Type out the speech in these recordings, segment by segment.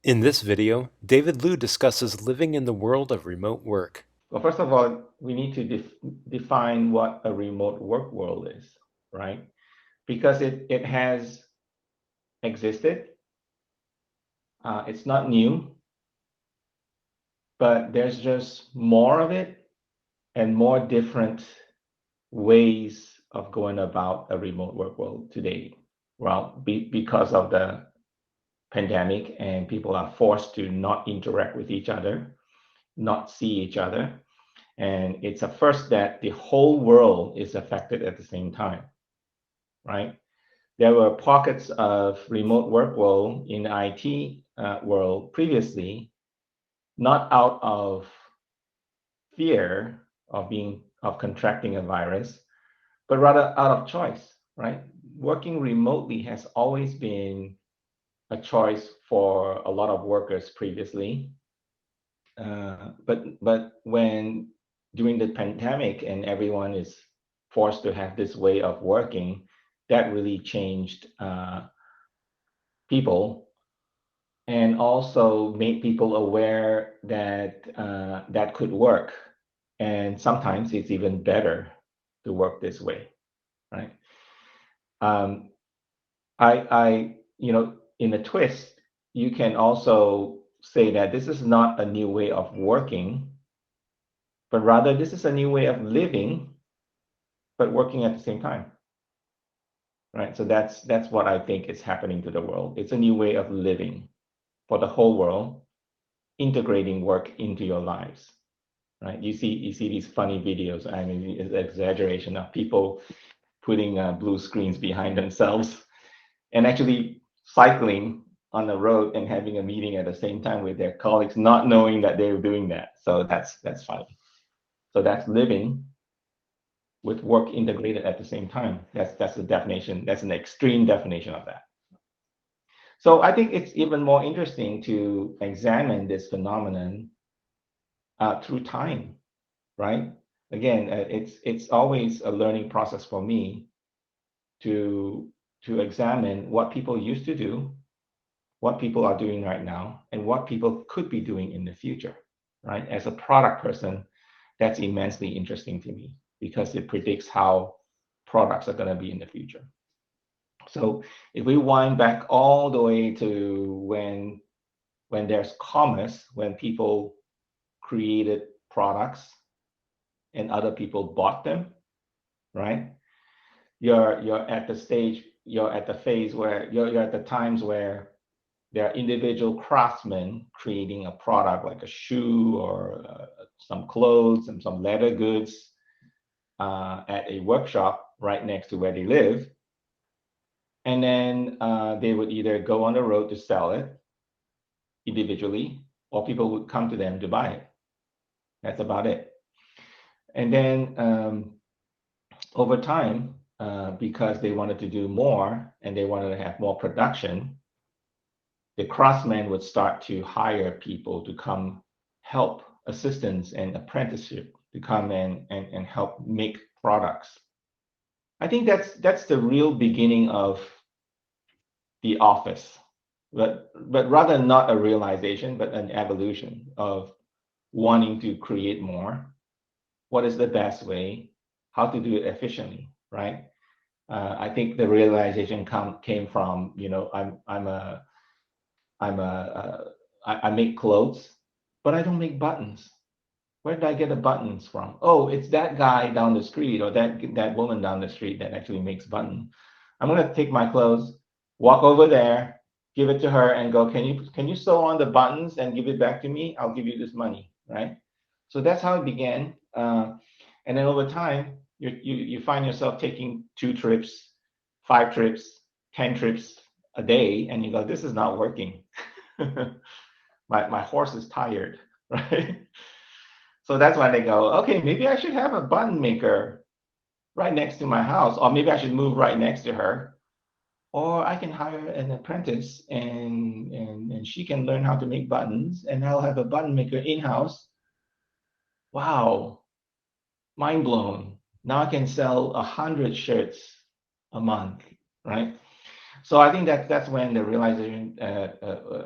In this video, David Liu discusses living in the world of remote work. Well, first of all, we need to define what a remote work world is, right? Because it has existed. It's not new, but there's just more of it and more different ways of going about a remote work world today. Well, because of the pandemic and people are forced to not interact with each other, not see each other. And it's a first that the whole world is affected at the same time, right? There were pockets of remote work world in the IT world previously, not out of fear of contracting a virus, but rather out of choice, right? Working remotely has always been a choice for a lot of workers previously. But when during the pandemic and everyone is forced to have this way of working, that really changed people and also made people aware that that could work. And sometimes it's even better to work this way, right? Um, in a twist, you can also say that this is not a new way of working, but rather this is a new way of living, but working at the same time, right? So that's what I think is happening to the world. It's a new way of living for the whole world, integrating work into your lives, right? You see these funny videos. I mean, it's exaggeration of people putting blue screens behind themselves and actually cycling on the road and having a meeting at the same time with their colleagues, not knowing that they were doing that. So that's funny. So that's living with work integrated at the same time. That's the definition. That's an extreme definition of that. So I think it's even more interesting to examine this phenomenon through time, right? Again, it's always a learning process for me to examine what people used to do, what people are doing right now, and what people could be doing in the future, right? As a product person, that's immensely interesting to me because it predicts how products are going to be in the future. So if we wind back all the way to when there's commerce, when people created products and other people bought them, right? You're at the stage, you're at the phase where you're at the times where there are individual craftsmen creating a product like a shoe or some clothes and some leather goods at a workshop right next to where they live. And then they would either go on the road to sell it individually, or people would come to them to buy it. That's about it. And then over time, because they wanted to do more and they wanted to have more production, the craftsmen would start to hire people to come help, assistants and apprenticeship to come and help make products. I think that's the real beginning of the office, but rather not a realization, but an evolution of wanting to create more. What is the best way? How to do it efficiently, right? I think the realization came from I'm a I make clothes, but I don't make buttons. Where did I get the buttons from? Oh, it's that guy down the street or that woman down the street that actually makes buttons. I'm gonna take my clothes, walk over there, give it to her, and go, can you sew on the buttons and give it back to me? I'll give you this money, right? So that's how it began. And then over time, you find yourself taking 2 trips, 5 trips, 10 trips a day, and you go, this is not working. My horse is tired, right? So that's when they go, okay, maybe I should have a button maker right next to my house, or maybe I should move right next to her, or I can hire an apprentice and she can learn how to make buttons, and I'll have a button maker in house. Wow, mind blown. Now I can sell 100 shirts a month, right? So I think that's when the realization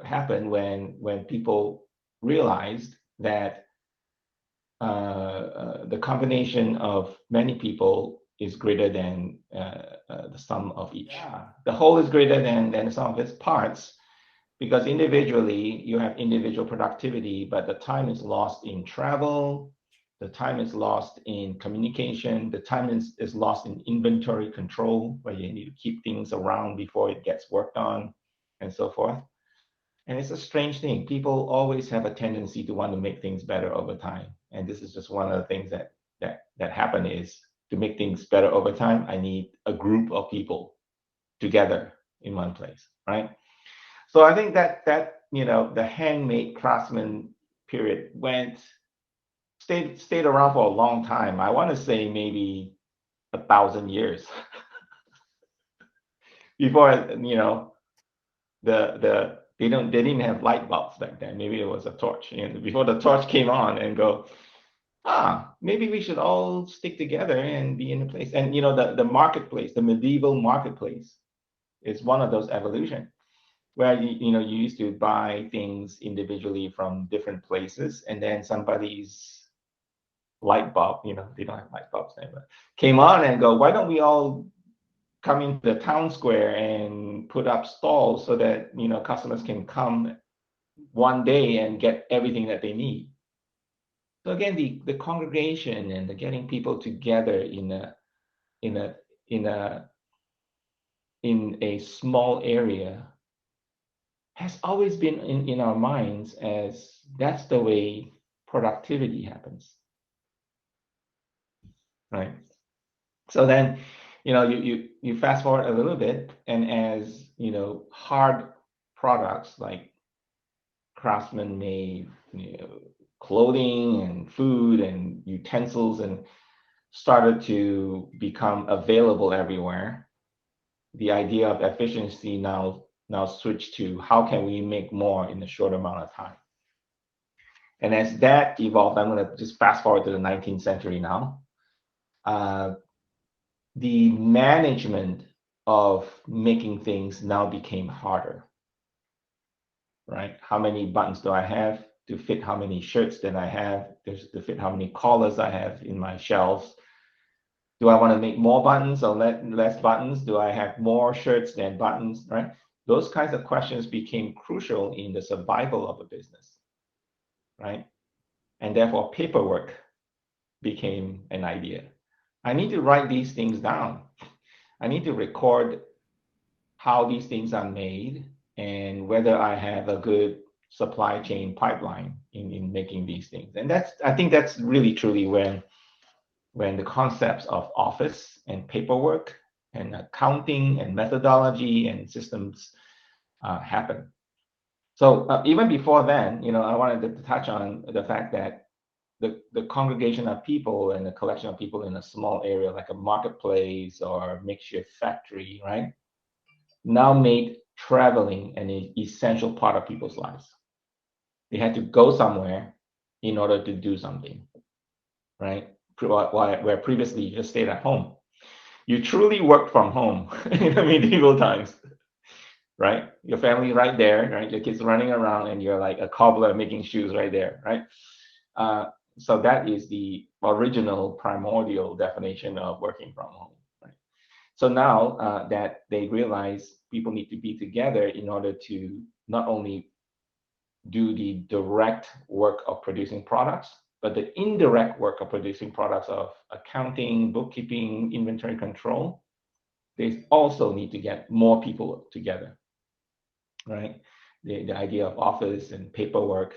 happened, when people realized that the combination of many people is greater than the sum of each. Yeah. The whole is greater than the sum of its parts, because individually you have individual productivity, but the time is lost in travel, the time is lost in communication, the time is lost in inventory control, where you need to keep things around before it gets worked on, and so forth. And it's a strange thing. People always have a tendency to want to make things better over time. And this is just one of the things that happen is, to make things better over time, I need a group of people together in one place, right? So I think that the handmade craftsman period stayed around for a long time. I want to say maybe 1,000 years before they didn't have light bulbs back then. Maybe it was a torch. Before the torch came on and go, maybe we should all stick together and be in a place. And the marketplace, the medieval marketplace, is one of those evolution, where you used to buy things individually from different places, and then somebody's light bulb, they don't have light bulbs then, but came on and go, why don't we all come into the town square and put up stalls so that customers can come one day and get everything that they need. So again, the congregation and the getting people together in a in a in a small area has always been in our minds, as that's the way productivity happens, right? So then, you fast forward a little bit, and as hard products like craftsmen made, clothing and food and utensils, and started to become available everywhere, the idea of efficiency now switched to, how can we make more in a short amount of time? And as that evolved, I'm going to just fast forward to the 19th century now. The management of making things now became harder, right? How many buttons do I have to fit how many shirts that I have, to fit how many collars I have in my shelves? Do I want to make more buttons or less buttons? Do I have more shirts than buttons, right? Those kinds of questions became crucial in the survival of a business, right? And therefore, paperwork became an idea. I need to write these things down. I need to record how these things are made and whether I have a good supply chain pipeline in making these things. And I think that's really truly when the concepts of office and paperwork and accounting and methodology and systems happen. So even before then, I wanted to touch on the fact that the congregation of people and the collection of people in a small area, like a marketplace or a makeshift factory, right, now made traveling an essential part of people's lives. They had to go somewhere in order to do something, right? Where previously you just stayed at home. You truly worked from home in the medieval times, right? Your family right there, right? Your kids running around, and you're like a cobbler making shoes right there, right? So that is the original primordial definition of working from home, right? So now that they realize people need to be together in order to not only do the direct work of producing products, but the indirect work of producing products of accounting, bookkeeping, inventory control, they also need to get more people together, right? The idea of office and paperwork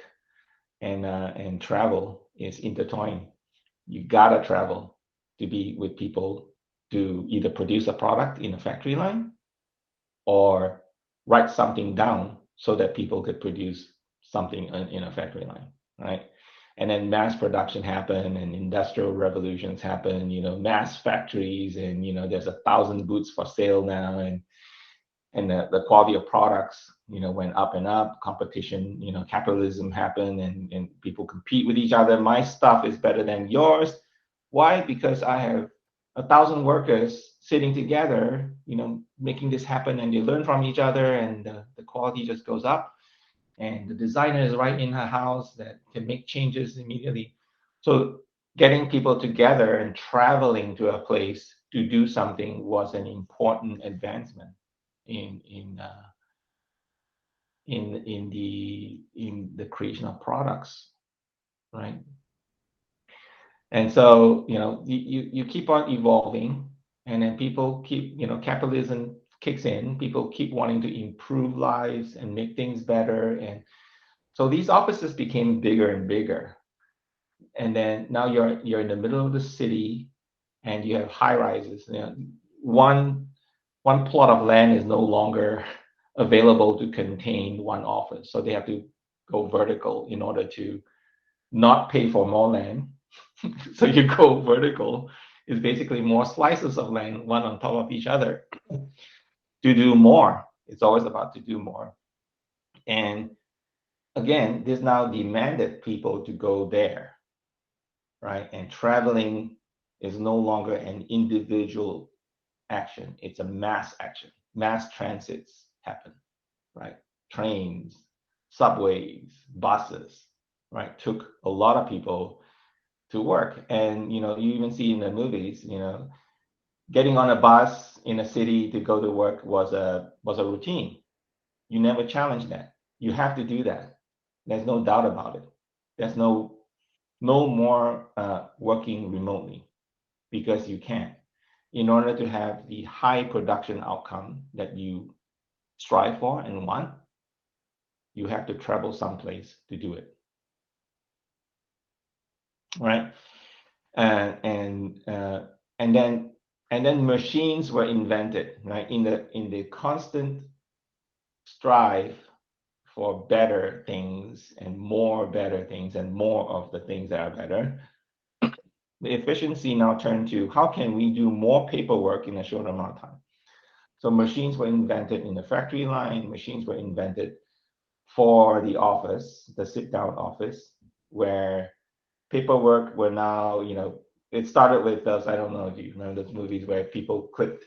and travel is intertwined. You gotta travel to be with people, to either produce a product in a factory line or write something down so that people could produce something in a factory line, right? And then mass production happened and industrial revolutions happened, mass factories, and there's 1,000 booths for sale now, and the quality of products went up and up. Competition, capitalism happened, and people compete with each other. My stuff is better than yours. Why? Because I have 1,000 workers sitting together, making this happen, and they learn from each other, and the quality just goes up. And the designer is right in her house that can make changes immediately. So getting people together and traveling to a place to do something was an important advancement in in uh, in the creation of products, right? And so you keep on evolving, and then people keep capitalism kicks in. People keep wanting to improve lives and make things better, and so these offices became bigger and bigger. And then now you're in the middle of the city, and you have high rises. One one plot of land is no longer available to contain one office, so they have to go vertical in order to not pay for more land. So you go vertical is basically more slices of land, one on top of each other, to do more. It's always about to do more. And again, this now demanded people to go there, right? And traveling is no longer an individual action, it's a mass action. Mass transits happen, right? Trains, subways, buses, right? Took a lot of people to work. And you even see in the movies, getting on a bus in a city to go to work was a routine. You never challenge that. You have to do that. There's no doubt about it. There's no more working remotely, because you can't. In order to have the high production outcome that you strive for and want, you have to travel someplace to do it, right? And then machines were invented, right? In the constant strive for better things and more better things and more of the things that are better, the efficiency now turned to how can we do more paperwork in a short amount of time. So machines were invented in the factory line, machines were invented for the office, the sit down office, where paperwork were now, it started with those, I don't know if you remember those movies where people clipped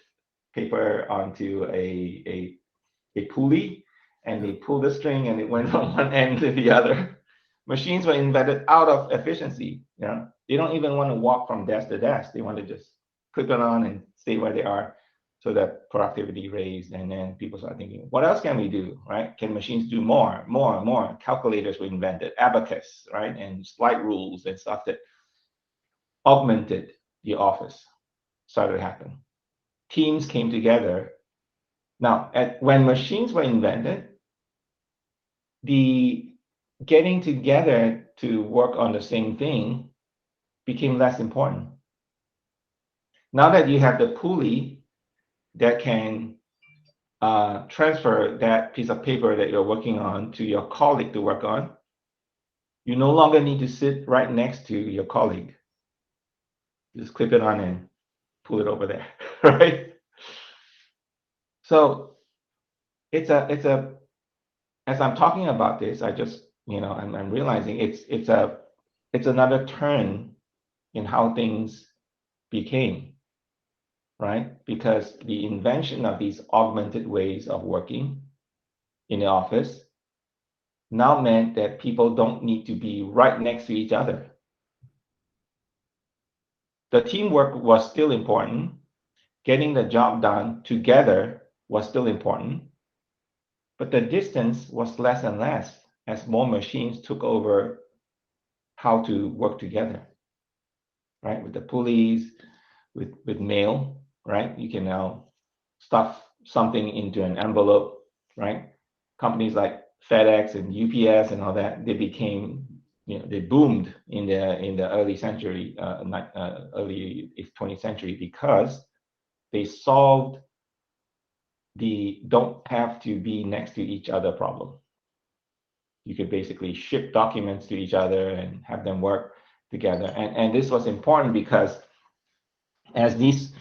paper onto a pulley, and they pulled the string and it went from one end to the other. Machines were invented out of efficiency. They don't even want to walk from desk to desk. They want to just click it on and stay where they are, so that productivity raised. And then people start thinking, what else can we do, right? Can machines do more, more, more? Calculators were invented, abacus, right? And slide rules and stuff that augmented the office started to happen. Teams came together. Now, when machines were invented, the getting together to work on the same thing became less important. Now that you have the pulley that can transfer that piece of paper that you're working on to your colleague to work on, you no longer need to sit right next to your colleague. Just clip it on and pull it over there, right? So it's a as I'm talking about this, I just I'm realizing it's another turn in how things became, right? Because the invention of these augmented ways of working in the office now meant that people don't need to be right next to each other. The teamwork was still important. Getting the job done together was still important, but the distance was less and less as more machines took over how to work together, right? With the pulleys, with mail, right? You can now stuff something into an envelope, right? Companies like FedEx and UPS and all that, they became, they boomed in the early century, early 20th century, because they solved the don't have to be next to each other problem. You could basically ship documents to each other and have them work together. And this was important because as these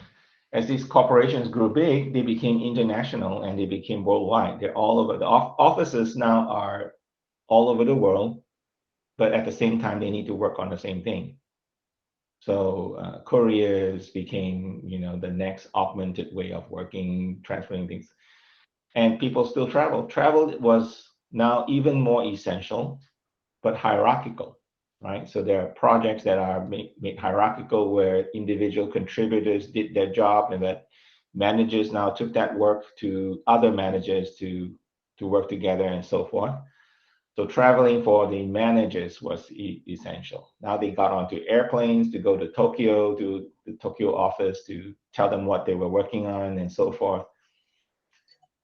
corporations grew big, they became international and they became worldwide. They're all over. The offices now are all over the world, but at the same time, they need to work on the same thing. So couriers became, the next augmented way of working, transferring things, and people still travel. Travel was now even more essential, but hierarchical, right? So there are projects that are made hierarchical where individual contributors did their job, and that managers now took that work to other managers to work together and so forth. So traveling for the managers was essential. Now they got onto airplanes to go to Tokyo, to the Tokyo office to tell them what they were working on and so forth.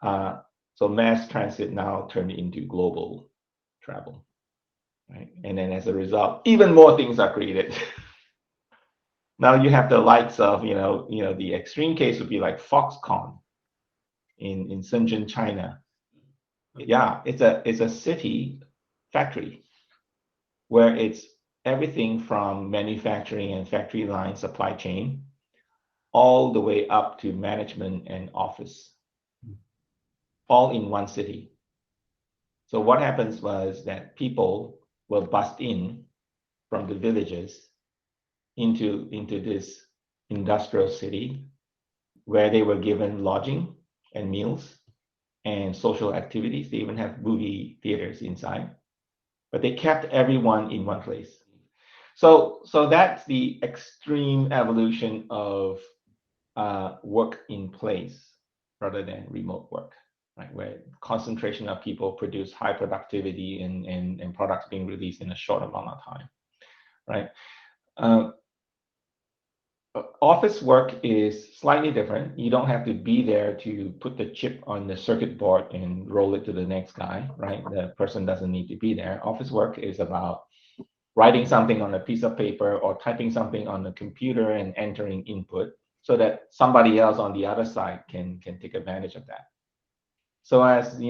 Uh, so mass transit now turned into global travel, right? And then as a result, even more things are created. Now you have the likes of, the extreme case would be like Foxconn in Shenzhen, China. Yeah, it's a city factory where it's everything from manufacturing and factory line supply chain all the way up to management and office, all in one city. So what happens was that people will bust in from the villages into this industrial city where they were given lodging and meals and social activities. They even have movie theaters inside, but they kept everyone in one place. So that's the extreme evolution of work in place rather than remote work, right? Where concentration of people produce high productivity and products being released in a short amount of time, right? Uh, Office work is slightly different. You don't have to be there to put the chip on the circuit board and roll it to the next guy, right? The person doesn't need to be there. Office work is about writing something on a piece of paper or typing something on the computer and entering input so that somebody else on the other side can take advantage of that. So as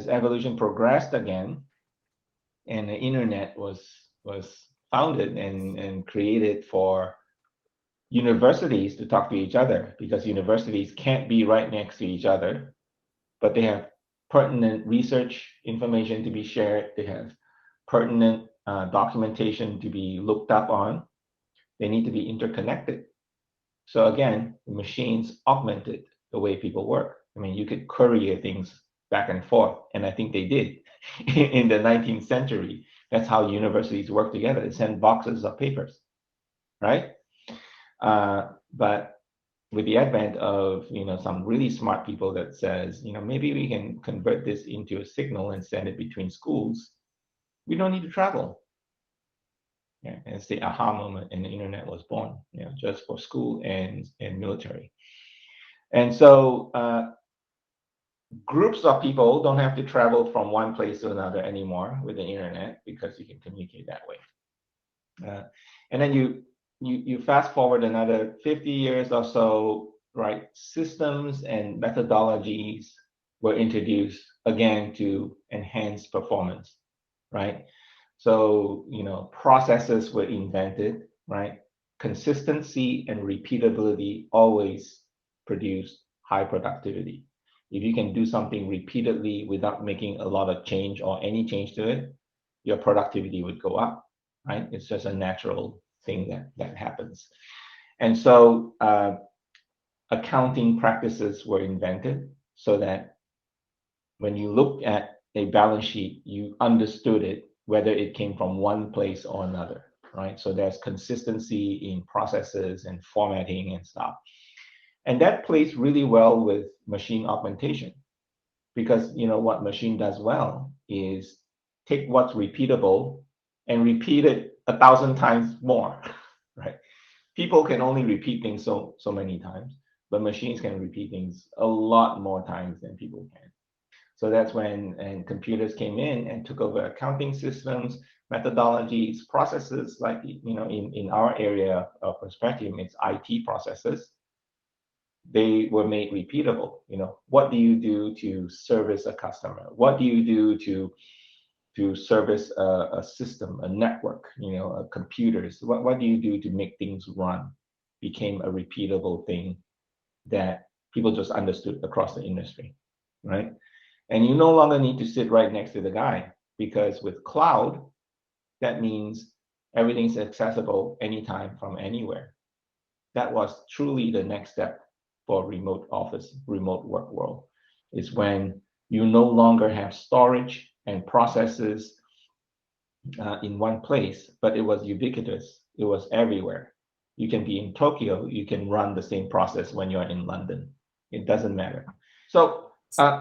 evolution progressed again, and the internet was founded and created for universities to talk to each other, because universities can't be right next to each other, but they have pertinent research information to be shared. They have pertinent documentation to be looked up on. They need to be interconnected. So again, the machines augmented the way people work. I mean, you could courier things back and forth, and I think they did in the 19th century. That's how universities work together. They send boxes of papers, right? But with the advent of some really smart people that says, maybe we can convert this into a signal and send it between schools, we don't need to travel. Yeah, and it's the aha moment, and the internet was born, just for school and military. And so groups of people don't have to travel from one place to another anymore with the internet, because you can communicate that way. And then you fast forward another 50 years or so, right? Systems and methodologies were introduced again to enhance performance, right? So, processes were invented, right? Consistency and repeatability always produce high productivity. If you can do something repeatedly without making a lot of change or any change to it, your productivity would go up, right? It's just a natural thing that happens. And so accounting practices were invented so that when you look at a balance sheet, you understood it, whether it came from one place or another, right? So there's consistency in processes and formatting and stuff. And that plays really well with machine augmentation, because what machine does well is take what's repeatable and repeat it 1,000 times more, right? People can only repeat things so many times, but machines can repeat things a lot more times than people can. So that's when and computers came in and took over accounting systems, methodologies, processes, like in our area of perspective, it's IT processes. They were made repeatable. What do you do to service a customer? What do you do to service a system, a network, computers? What do you do to make things run? Became a repeatable thing that people just understood across the industry, right? And you no longer need to sit right next to the guy, because with cloud, that means Everything's accessible anytime from anywhere. That was truly the next step for remote office, remote work world, is when you no longer have storage and processes in one place, but it was ubiquitous. It was everywhere. You can be in Tokyo, you can run the same process when you're in London. It doesn't matter. So,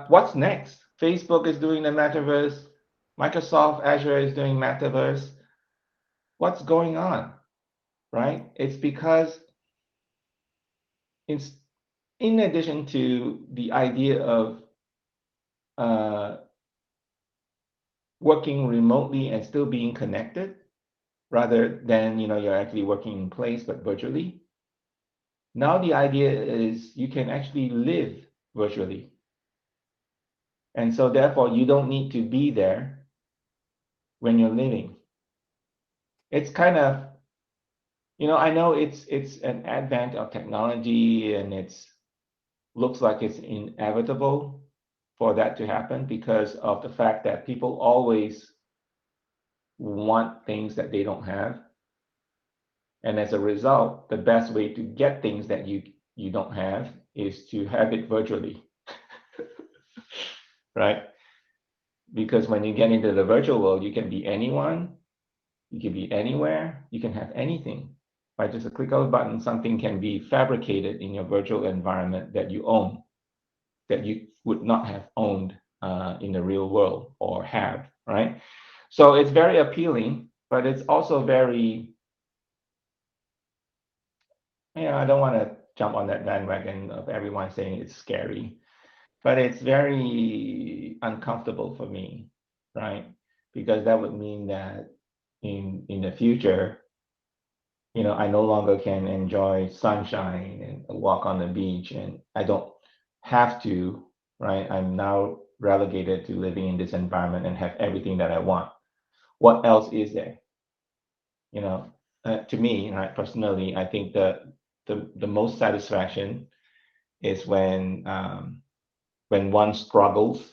what's next? Facebook is doing the metaverse. Microsoft Azure is doing metaverse. What's going on, right? It's because it's in addition to the idea of uh, working remotely and still being connected, rather than you're actually working in place but virtually. Now the idea is you can actually live virtually, and so therefore you don't need to be there when you're living. It's kind of I know it's an advent of technology, and it's looks like it's inevitable for that to happen because of the fact that people always want things that they don't have. And as a result, the best way to get things that you don't have is to have it virtually, right? Because when you get into the virtual world, you can be anyone, you can be anywhere, you can have anything. By just a click of a button, something can be fabricated in your virtual environment that you own, that you would not have owned in the real world or have, right? So it's very appealing, but it's also very, I don't want to jump on that bandwagon of everyone saying it's scary, but it's very uncomfortable for me, right? Because that would mean that in the future, I no longer can enjoy sunshine and walk on the beach, and I don't have to, right? I'm now relegated to living in this environment and have everything that I want. What else is there? To me, right, personally, I think the most satisfaction is when one struggles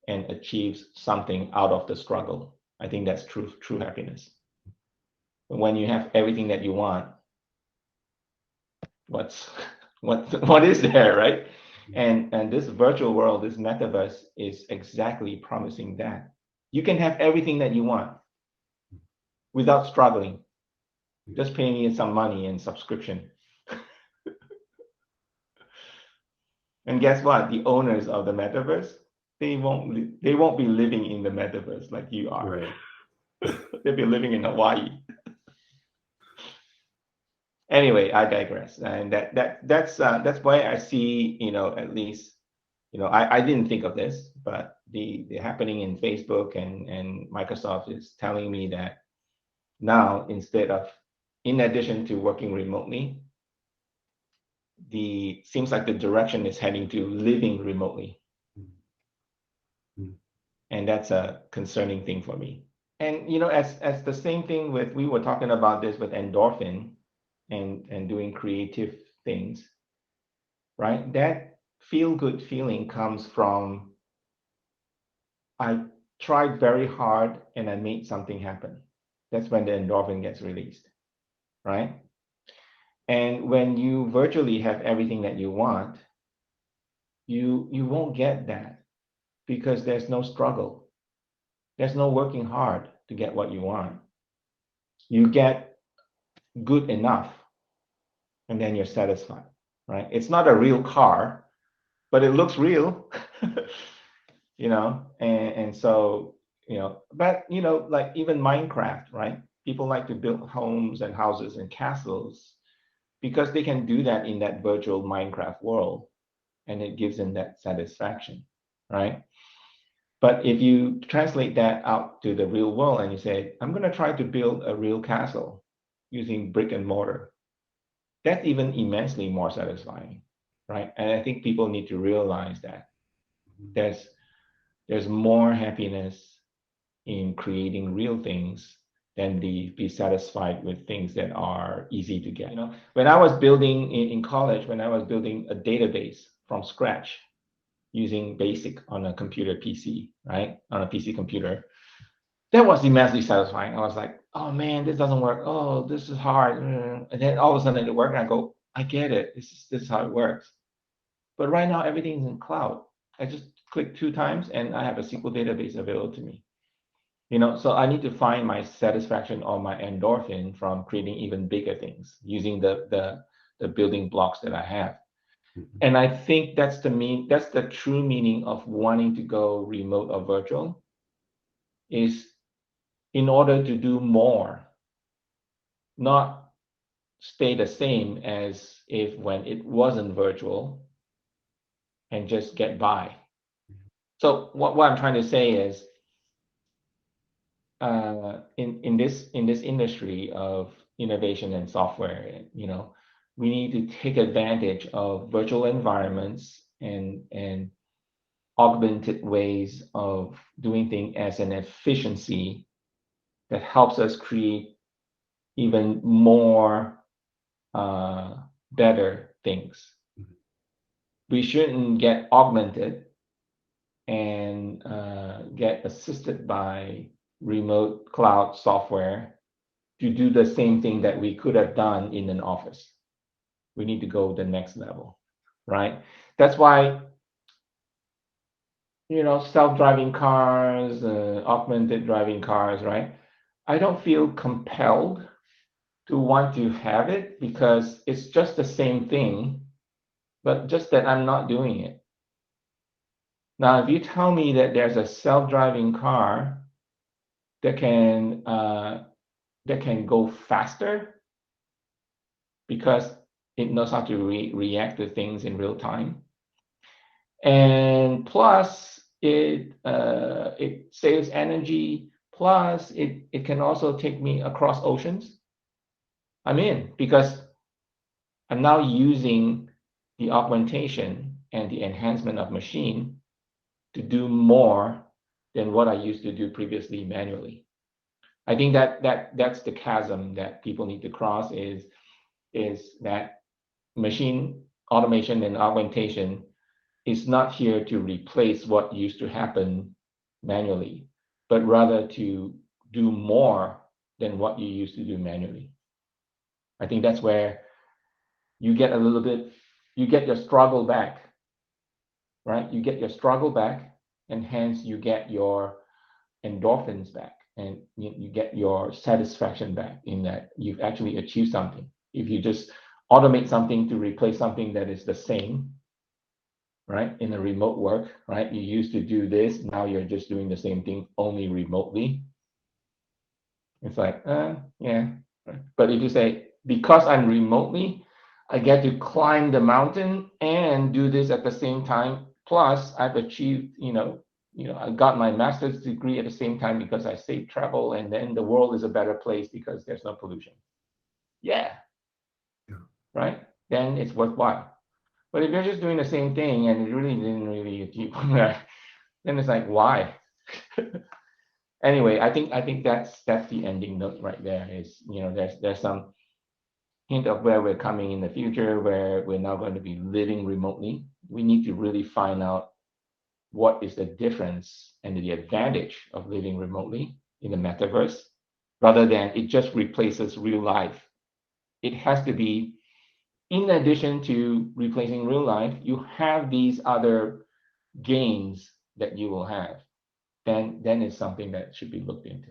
and achieves something out of the struggle. I think that's true happiness. When you have everything that you want, what's what is there, right? And this virtual world, this metaverse, is exactly promising that you can have everything that you want without struggling. Just pay me some money and subscription. And guess what? The owners of the metaverse, they won't be living in the metaverse like you are. Right. They'll be living in Hawaii. Anyway, I digress, and that's why I see, at least, I didn't think of this, but the happening in Facebook and Microsoft is telling me that now, in addition to working remotely, the seems like the direction is heading to living remotely, and that's a concerning thing for me. And as the same thing with, we were talking about this with endorphin and doing creative things, right? That feel good feeling comes from, I tried very hard and I made something happen. That's when the endorphin gets released, right? And when you virtually have everything that you want, you won't get that because there's no struggle. There's no working hard to get what you want. You get good enough and then you're satisfied, right? It's not a real car, but it looks real. And so, but like even Minecraft, right? People like to build homes and houses and castles because they can do that in that virtual Minecraft world, and it gives them that satisfaction, right? But if you translate that out to the real world and you say, I'm going to try to build a real castle using brick and mortar, that's even immensely more satisfying, right? And I think people need to realize that there's there's more happiness in creating real things than be satisfied with things that are easy to get. When I was building in college, when I was building a database from scratch using BASIC on a computer PC, right? On a PC computer, that was immensely satisfying. I was like, oh man, this doesn't work. Oh, this is hard. And then all of a sudden it works, and I go, I get it. This is how it works. But right now everything's in cloud. I just click 2 times and I have a SQL database available to me. So I need to find my satisfaction or my endorphin from creating even bigger things using the building blocks that I have. Mhm. And I think that's the true meaning of wanting to go remote or virtual, is in order to do more, not stay the same as if when it wasn't virtual and just get by. So what I'm trying to say is, in this industry of innovation and software, we need to take advantage of virtual environments and augmented ways of doing things as an efficiency that helps us create even more better things. We shouldn't get augmented and get assisted by remote cloud software to do the same thing that we could have done in an office. We need to go the next level, right? That's why, self-driving cars, augmented driving cars, right? I don't feel compelled to want to have it because it's just the same thing, but just that I'm not doing it. Now, if you tell me that there's a self-driving car that can go faster because it knows how to react to things in real time, and plus it saves energy, plus it can also take me across oceans, I'm in, because I'm now using the augmentation and the enhancement of machine to do more than what I used to do previously manually. I think that's the chasm that people need to cross, is that machine automation and augmentation is not here to replace what used to happen manually, but rather to do more than what you used to do manually. I think that's where you get a little bit, you get your struggle back, right? You get your struggle back, and hence you get your endorphins back, and you get your satisfaction back in that you've actually achieved something. If you just automate something to replace something that is the same, right? In a remote work, right? You used to do this, now you're just doing the same thing only remotely. It's like, yeah. But if you say, because I'm remotely, I get to climb the mountain and do this at the same time. Plus, I've achieved, I got my master's degree at the same time because I saved travel, and then the world is a better place because there's no pollution. Yeah, Yeah. right? Then it's worthwhile. But if you're just doing the same thing and it really didn't really achieve, then it's like, why? Anyway, I think that's the ending note right there. Is, there's some hint of where we're coming in the future, where we're now going to be living remotely. We need to really find out what is the difference and the advantage of living remotely in the metaverse, rather than it just replaces real life. It has to be, in addition to replacing real life, you have these other gains that you will have. Then it's something that should be looked into.